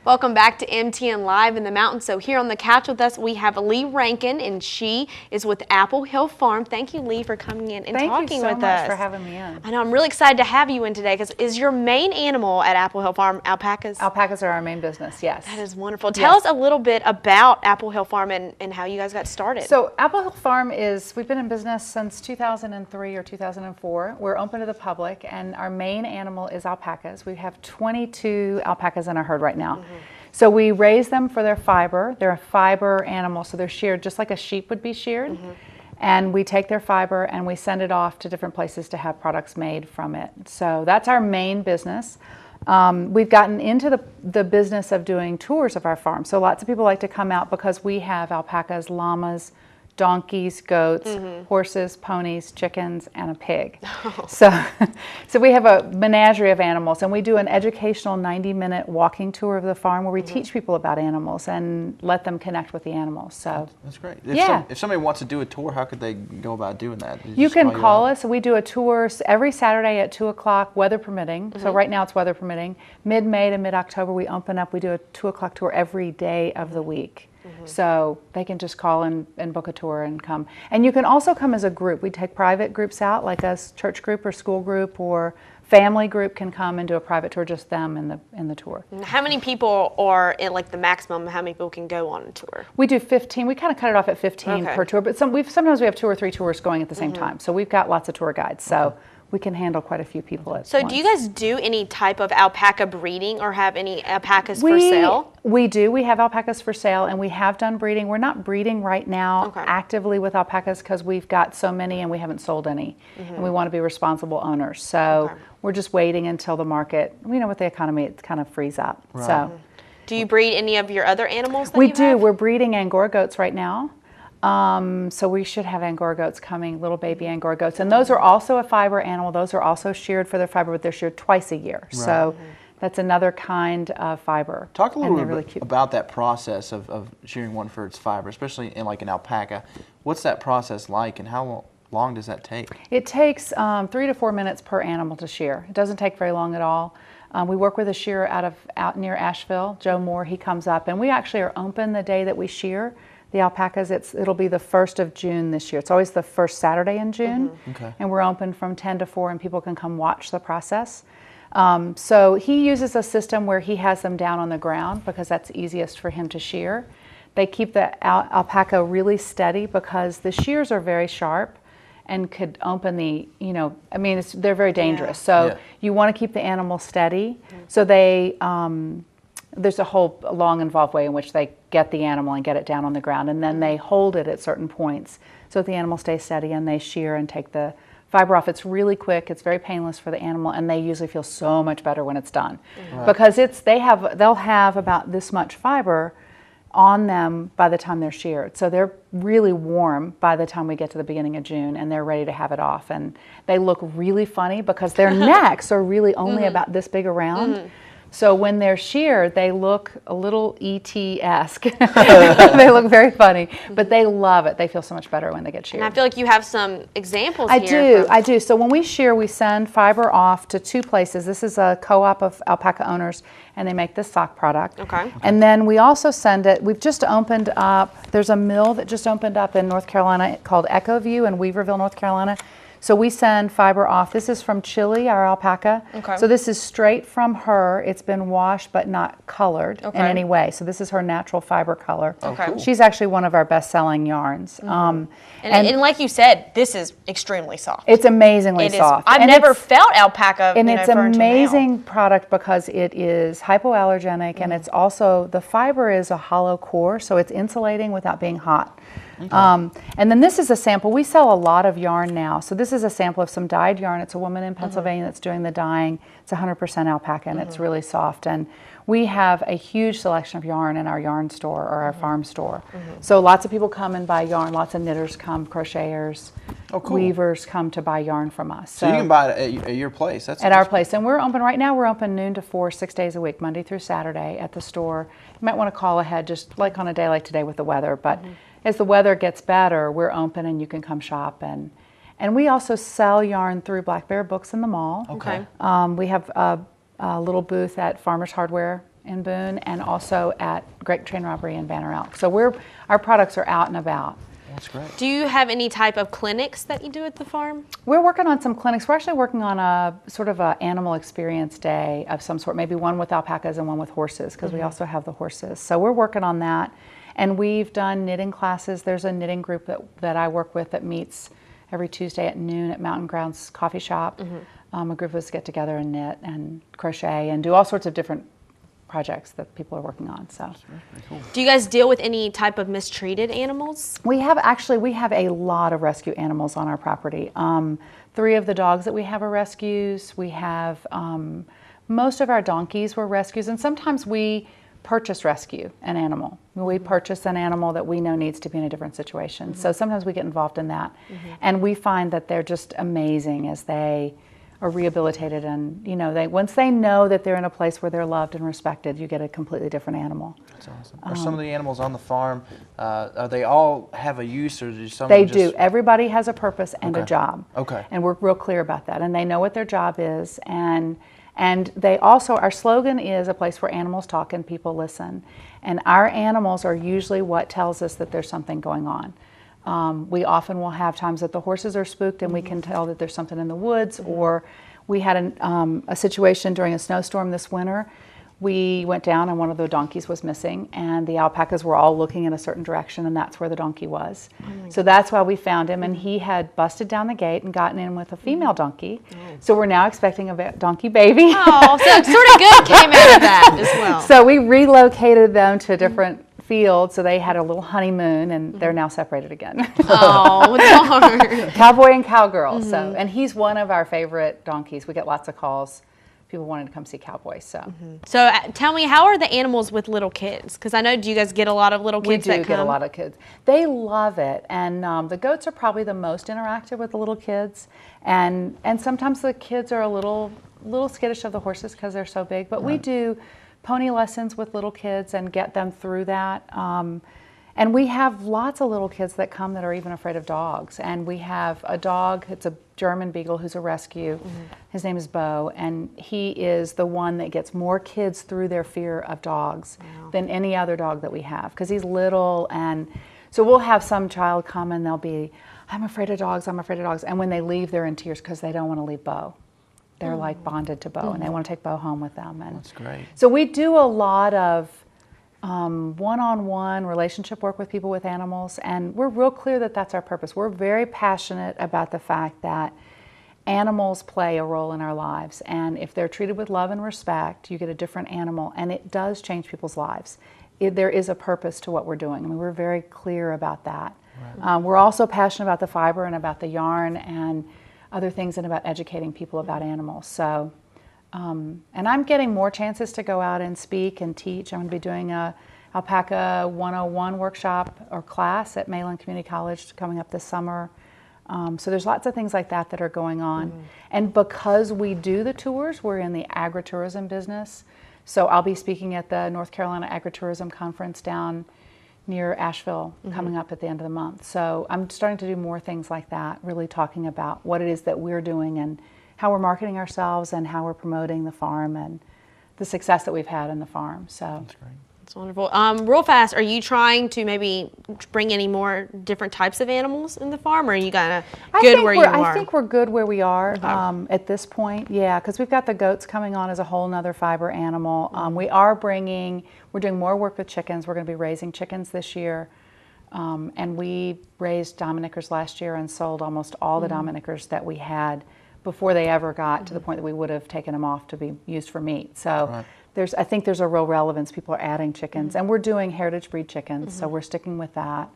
Welcome back to MTN Live in the Mountains. So here on the couch with us, we have Lee Rankin, and she is with Apple Hill Farm. Thank you, Lee, for coming in and talking with us. Thank you so much for having me in. I know, I'm really excited to have you in today, because is your main animal at Apple Hill Farm alpacas? Alpacas are our main business, yes. That is wonderful. Tell us a little bit about Apple Hill Farm and how you guys got started. So Apple Hill Farm we've been in business since 2003 or 2004. We're open to the public, and our main animal is alpacas. We have 22 alpacas in our herd right now. So we raise them for their fiber. They're a fiber animal, so they're sheared just like a sheep would be sheared. And we take their fiber and we send it off to different places to have products made from it. So that's our main business. We've gotten into the business of doing tours of our farm. So lots of people like to come out because we have alpacas, llamas, donkeys, goats, horses, ponies, chickens, and a pig. So we have a menagerie of animals, and we do an educational 90-minute walking tour of the farm where we teach people about animals and let them connect with the animals. So that's great. If somebody wants to do a tour, how could they go about doing that? You can call us. We do a tour every Saturday at 2 o'clock, weather permitting. So right now it's weather permitting. Mid-May to mid-October we open up. We do a 2 o'clock tour every day of the week. So they can just call and book a tour and come. And you can also come as a group. We take private groups out, like a church group or school group or family group can come and do a private tour, just them in the tour. How many people are in, like, the maximum, how many people can go on a tour? We do 15. We kind of cut it off at 15 per tour, but sometimes we have 2 or 3 tours going at the same time. So we've got lots of tour guides. So we can handle quite a few people at once. So do you guys do any type of alpaca breeding or have any alpacas for sale? We do. We have alpacas for sale, and we have done breeding. We're not breeding right now actively with alpacas because we've got so many and we haven't sold any. And we want to be responsible owners. So we're just waiting until the market, with the economy, it kind of frees up. Right. So, do you breed any of your other animals that we you do. have? We're breeding Angora goats right now. So we should have Angora goats coming, little baby Angora goats. And those are also a fiber animal. Those are also sheared for their fiber, but they're sheared twice a year. Right. So that's another kind of fiber. Talk a little bit about that process of shearing one for its fiber, especially in like an alpaca. What's that process like, and how long does that take? It takes 3 to 4 minutes per animal to shear. It doesn't take very long at all. We work with a shearer out near Asheville, Joe Moore. He comes up, and we actually are open the day that we shear the alpacas. It'll be the 1st of June this year. It's always the first Saturday in June. And we're open from 10 to 4, and people can come watch the process. So he uses a system where he has them down on the ground because that's easiest for him to shear. They keep the alpaca really steady because the shears are very sharp and could open they're very dangerous. So you want to keep the animal steady. So they there's a whole long involved way in which they get the animal and get it down on the ground, and then they hold it at certain points so that the animal stays steady, and they shear and take the fiber off. It's really quick, it's very painless for the animal, and they usually feel so much better when it's done. Because they'll have about this much fiber on them by the time they're sheared. So they're really warm by the time we get to the beginning of June, and they're ready to have it off. And they look really funny because their necks are really only about this big around. So when they're sheared, they look a little E.T.-esque. They look very funny, but they love it. They feel so much better when they get sheared. And I feel like you have some examples here. I do. So when we shear, we send fiber off to 2 places. This is a co-op of alpaca owners, and they make this sock product. And then we also send it, we've just opened up, there's a mill that just opened up in North Carolina called Echo View in Weaverville, North Carolina. So we send fiber off. This is from Chile, our alpaca. So this is straight from her. It's been washed but not colored in any way. So this is her natural fiber color. Cool. She's actually one of our best-selling yarns. And like you said, this is extremely soft. It's amazingly soft. I've never felt alpaca. And it's an amazing product because it is hypoallergenic, and it's also, the fiber is a hollow core, so it's insulating without being hot. And then this is a sample. We sell a lot of yarn now. So this is a sample of some dyed yarn. It's a woman in Pennsylvania that's doing the dyeing. It's 100% alpaca, and it's really soft. And we have a huge selection of yarn in our yarn store or our farm store. So lots of people come and buy yarn. Lots of knitters come, crocheters, weavers come to buy yarn from us. So you can buy it at your place. At our place. And we're open right now. We're open noon to 4, 6 days a week, Monday through Saturday at the store. You might want to call ahead just like on a day like today with the weather. But as the weather gets better, we're open and you can come shop. And we also sell yarn through Black Bear Books in the mall. We have a little booth at Farmers Hardware in Boone and also at Great Train Robbery in Banner Elk. So our products are out and about. That's great. Do you have any type of clinics that you do at the farm? We're working on some clinics. We're actually working on a sort of an animal experience day of some sort, maybe one with alpacas and one with horses, because we also have the horses. So we're working on that. And we've done knitting classes. There's a knitting group that I work with that meets every Tuesday at noon at Mountain Grounds Coffee Shop. A group of us get together and knit and crochet and do all sorts of different projects that people are working on. So, Cool. Do you guys deal with any type of mistreated animals? we have a lot of rescue animals on our property. 3 of the dogs that we have are rescues. We have most of our donkeys were rescues, and sometimes we rescue an animal. We purchase an animal that we know needs to be in a different situation. So sometimes we get involved in that, and we find that they're just amazing as they are rehabilitated, and once they know that they're in a place where they're loved and respected, you get a completely different animal. That's awesome. Are some of the animals on the farm, are they all have a use, or do some They just... do. Everybody has a purpose and a job. Okay. And we're real clear about that, and they know what their job is, and they also, our slogan is a place where animals talk and people listen, and our animals are usually what tells us that there's something going on. We often will have times that the horses are spooked and we can tell that there's something in the woods, or we had a situation during a snowstorm this winter. We went down and one of the donkeys was missing, and the alpacas were all looking in a certain direction, and that's where the donkey was. So that's why we found him, and he had busted down the gate and gotten in with a female donkey. So we're now expecting a donkey baby. Oh, so sort of good came out of that as well. So we relocated them to a different field, so they had a little honeymoon, and they're now separated again. Oh, darn. Cowboy and cowgirl. So, and he's one of our favorite donkeys. We get lots of calls, people wanting to come see Cowboy. So, So tell me, how are the animals with little kids? Because I know, do you guys get a lot of little kids we do that come? get a lot of kids. They love it, and the goats are probably the most interactive with the little kids, and sometimes the kids are a little skittish of the horses because they're so big. But we do pony lessons with little kids and get them through that. And we have lots of little kids that come that are even afraid of dogs. And we have a dog, it's a German Beagle who's a rescue. His name is Bo, and he is the one that gets more kids through their fear of dogs than any other dog that we have, because he's little. And so we'll have some child come and they'll be, I'm afraid of dogs, I'm afraid of dogs. And when they leave, they're in tears because they don't want to leave Bo. They're like bonded to Bo, and they want to take Bo home with them. And That's great. so we do a lot of one-on-one relationship work with people with animals, and we're real clear that that's our purpose. We're very passionate about the fact that animals play a role in our lives, and if they're treated with love and respect, you get a different animal, and it does change people's lives. There is a purpose to what we're doing. I mean, we're very clear about that. Right. We're also passionate about the fiber and about the yarn and other things, and about educating people about animals. So, and I'm getting more chances to go out and speak and teach. I'm going to be doing a Alpaca 101 workshop or class at Mayland Community College coming up this summer. So there's lots of things like that that are going on. And because we do the tours, we're in the agritourism business. So I'll be speaking at the North Carolina Agritourism Conference down near Asheville coming up at the end of the month. So I'm starting to do more things like that, really talking about what it is that we're doing and how we're marketing ourselves and how we're promoting the farm and the success that we've had in the farm. So That's great. That's wonderful. Real fast, are you trying to maybe bring any more different types of animals in the farm, or are you kind of good where you are? I think we're good where we are at this point, yeah, because we've got the goats coming on as a whole nother fiber animal. We're doing more work with chickens. We're going to be raising chickens this year. And we raised Dominickers last year and sold almost all the Dominickers that we had before they ever got to the point that we would have taken them off to be used for meat. So I think there's a real relevance. People are adding chickens, and we're doing heritage breed chickens, so we're sticking with that.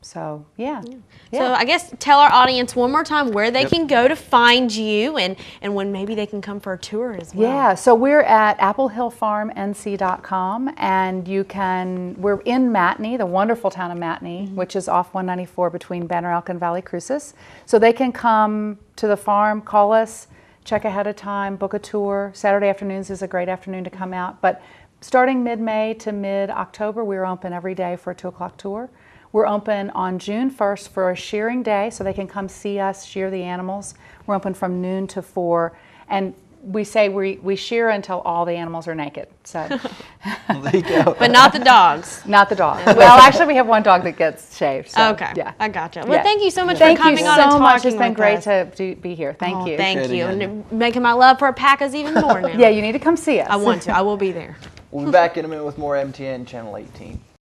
So I guess tell our audience one more time where they can go to find you, and when maybe they can come for a tour as well. Yeah, so we're at applehillfarmnc.com, and we're in Matney, the wonderful town of Matney, which is off 194 between Banner Elk and Valley Crucis. So they can come to the farm, call us, check ahead of time, book a tour. Saturday afternoons is a great afternoon to come out. But starting mid-May to mid-October, we're open every day for a 2 o'clock tour. We're open on June 1st for a shearing day, so they can come see us shear the animals. We're open from noon to 4. And we say we shear until all the animals are naked. So, There you go. But not the dogs. not the dog. Well, actually, we have one dog that gets shaved. So, Okay. Yeah. I gotcha. Well, Yeah. thank you so much Thank for coming you on so and talking much. It's been with great us. to be here. Thank you. Thank Appreciate you. it again. And making my love for alpacas even more now. Yeah, you need to come see us. I want to. I will be there. We'll be back in a minute with more MTN Channel 18.